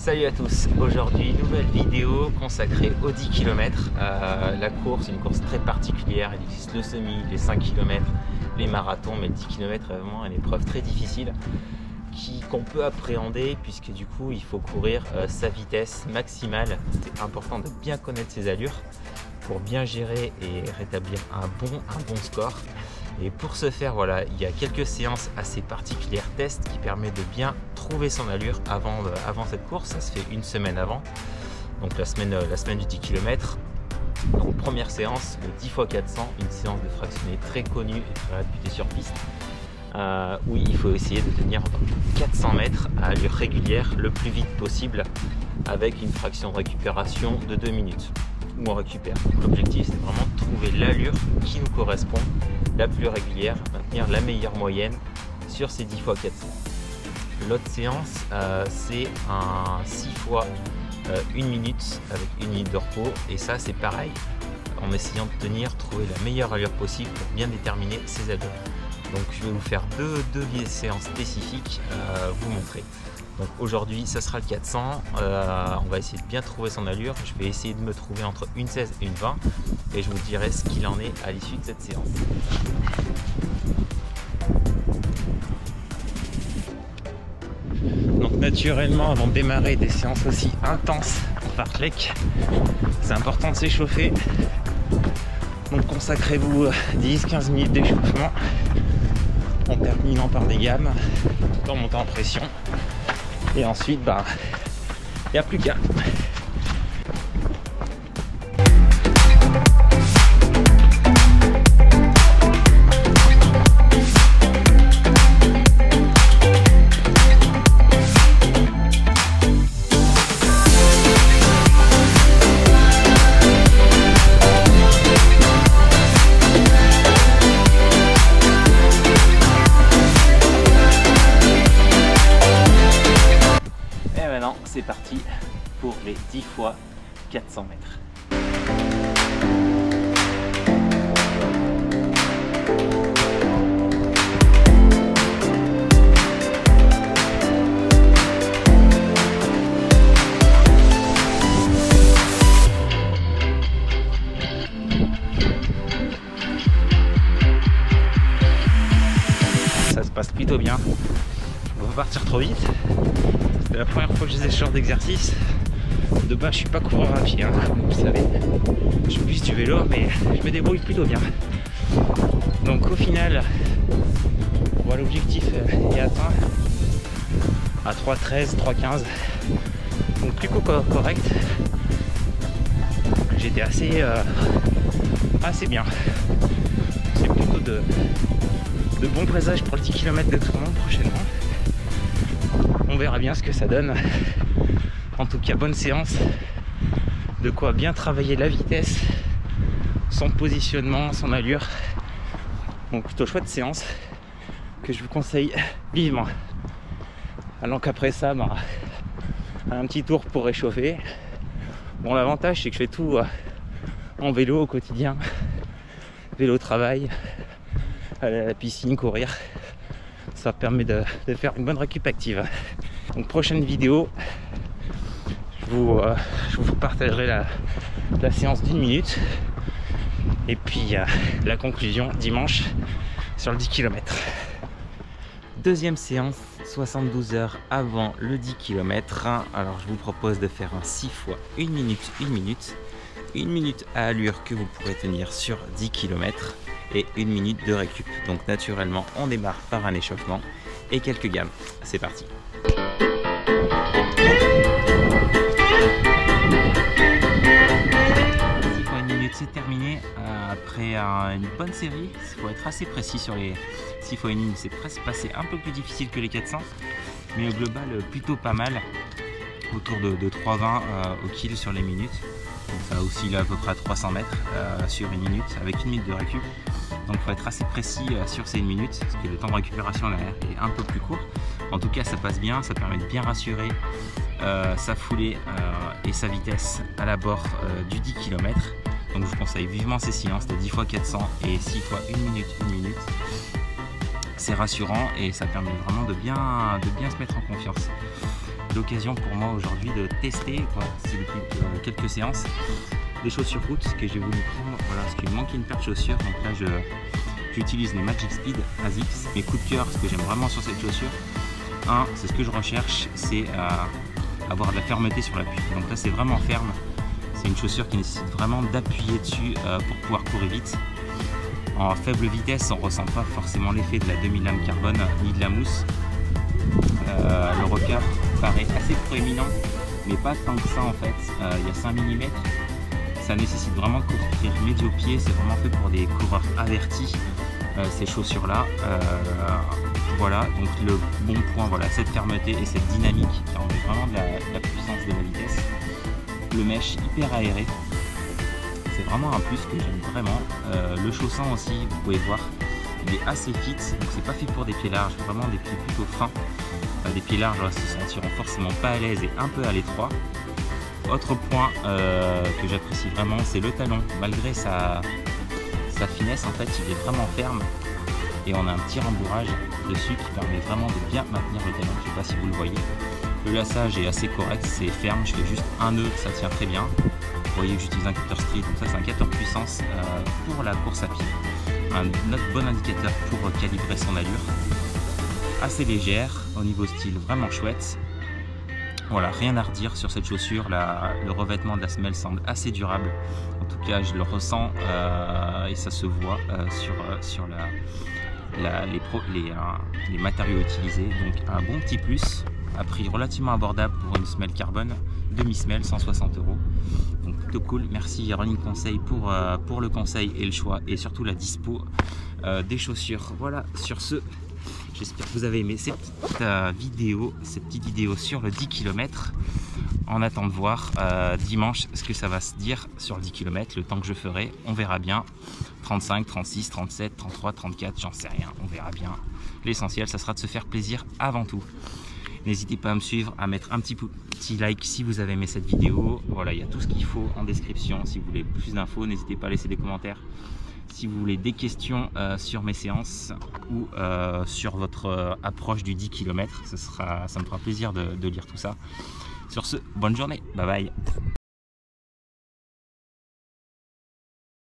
Salut à tous, aujourd'hui nouvelle vidéo consacrée aux 10 km. La course, une course très particulière, il existe le semi, les 5 km, les marathons, mais le 10 km est vraiment une épreuve très difficile qu'on peut appréhender puisque du coup il faut courir sa vitesse maximale. C'est important de bien connaître ses allures pour bien gérer et rétablir un bon score. Et pour ce faire, voilà, il y a quelques séances assez particulières, tests qui permettent de bien trouver son allure avant cette course. Ça se fait une semaine avant, donc la semaine du 10 km. Donc première séance, le 10 x 400, une séance de fractionné très connue et très réputée sur piste, où il faut essayer de tenir 400 mètres à allure régulière le plus vite possible avec une fraction de récupération de 2 minutes où on récupère. L'objectif, c'est vraiment de trouver l'allure qui nous correspond, la plus régulière, maintenir la meilleure moyenne sur ces 10 x 400. L'autre séance, c'est un 6 x 1 minute avec 1 minute de repos, et ça c'est pareil, en essayant de trouver la meilleure allure possible pour bien déterminer ses allures. Donc je vais vous faire deux séances spécifiques, vous montrer. Donc aujourd'hui ça sera le 400, on va essayer de bien trouver son allure. Je vais essayer de me trouver entre une 16 et une 20 et je vous dirai ce qu'il en est à l'issue de cette séance. Donc naturellement, avant de démarrer des séances aussi intenses en fartlek, c'est important de s'échauffer. Donc consacrez-vous 10-15 minutes d'échauffement en terminant par des gammes, en montant en pression. Et ensuite, il n'y a plus qu'à. C'est parti pour les 10 x 400 mètres. Ça se passe plutôt bien. On va pas partir trop vite. C'est la première fois que je faisais ce genre d'exercice. De base, je suis pas coureur à pied, hein, comme vous savez. Je fais plus du vélo, mais je me débrouille plutôt bien. Donc au final, voilà, l'objectif est atteint à 3,13, 3,15. Donc plutôt correct. J'étais assez bien. C'est plutôt de bons présages pour le 10 km de Tournon prochainement. On verra bien ce que ça donne. En tout cas, bonne séance. De quoi bien travailler la vitesse, son positionnement, son allure. Donc plutôt chouette séance que je vous conseille vivement. Alors qu'après ça, un petit tour pour réchauffer. Bon, l'avantage c'est que je fais tout en vélo au quotidien. Vélo travail, aller à la piscine, courir. Ça permet de faire une bonne récup active. Donc prochaine vidéo, je vous partagerai la séance d'1 minute et puis la conclusion dimanche sur le 10 km. Deuxième séance, 72 heures avant le 10 km. Alors je vous propose de faire un 6 x 1 minute, 1 minute. 1 minute à allure que vous pourrez tenir sur 10 km et 1 minute de récup. Donc naturellement on démarre par un échauffement et quelques gammes. C'est parti. C'est terminé après une bonne série. Il faut être assez précis sur les 6 x 1 minute. C'est presque passé un peu plus difficile que les 400, mais au global plutôt pas mal, autour de 3,20 au kill sur les minutes. Donc ça oscille à peu près à 300 mètres sur 1 minute avec 1 minute de récup. Donc il faut être assez précis sur ces 1 minute parce que le temps de récupération là est un peu plus court. En tout cas ça passe bien, ça permet de bien rassurer sa foulée et sa vitesse à l'abord du 10 km. Donc je vous conseille vivement ces séances de 10 x 400 et 6 x 1 minute, 1 minute. C'est rassurant et ça permet vraiment de bien se mettre en confiance. l'occasion pour moi aujourd'hui de tester, c'est depuis quelques séances, des chaussures route que j'ai voulu prendre, voilà, parce qu'il me manquait une paire de chaussures, donc là j'utilise les Magic Speed ASICS. Mes coups de cœur, ce que j'aime vraiment sur cette chaussure, c'est ce que je recherche, c'est avoir de la fermeté sur l'appui. Donc là c'est vraiment ferme, c'est une chaussure qui nécessite vraiment d'appuyer dessus pour pouvoir courir vite. En faible vitesse, on ne ressent pas forcément l'effet de la demi-lame carbone ni de la mousse. Le recap paraît assez proéminent, mais pas tant que ça en fait. Il y a 5 mm. Ça nécessite vraiment de courir médio-pied. C'est vraiment fait pour des coureurs avertis, ces chaussures-là. Voilà, donc le bon point, voilà, cette fermeté et cette dynamique qui enlève vraiment de la puissance de la vitesse. Le mesh hyper aéré. C'est vraiment un plus que j'aime vraiment. Le chausson aussi, vous pouvez voir, il est assez fit, donc c'est pas fait pour des pieds larges, vraiment des pieds plutôt fins. Des pieds larges se sentiront forcément pas à l'aise et un peu à l'étroit. Autre point que j'apprécie vraiment, c'est le talon. Malgré sa finesse, en fait, il est vraiment ferme et on a un petit rembourrage dessus qui permet vraiment de bien maintenir le talon. Je sais pas si vous le voyez. Le lassage est assez correct, c'est ferme, je fais juste un nœud, ça tient très bien. Vous voyez que j'utilise un cutter street, donc ça c'est un cutter puissance pour la course à pied. Un autre bon indicateur pour calibrer son allure. Assez légère, au niveau style vraiment chouette. Voilà, rien à redire sur cette chaussure, le revêtement de la semelle semble assez durable. En tout cas, je le ressens et ça se voit sur les matériaux utilisés. Donc un bon petit plus, à prix relativement abordable pour une semelle carbone, demi-semelle, 160 €. Donc plutôt cool. Merci Running Conseil pour le conseil et le choix et surtout la dispo des chaussures. Voilà, sur ce, j'espère que vous avez aimé cette petite vidéo sur le 10 km. On attend de voir dimanche ce que ça va se dire sur le 10 km, le temps que je ferai, on verra bien. 35, 36, 37, 33, 34, j'en sais rien, on verra bien. L'essentiel, ça sera de se faire plaisir avant tout. N'hésitez pas à me suivre, à mettre un petit like si vous avez aimé cette vidéo. Voilà, il y a tout ce qu'il faut en description. Si vous voulez plus d'infos, n'hésitez pas à laisser des commentaires. Si vous voulez des questions sur mes séances ou sur votre approche du 10 km, ça me fera plaisir de lire tout ça. Sur ce, bonne journée, bye bye.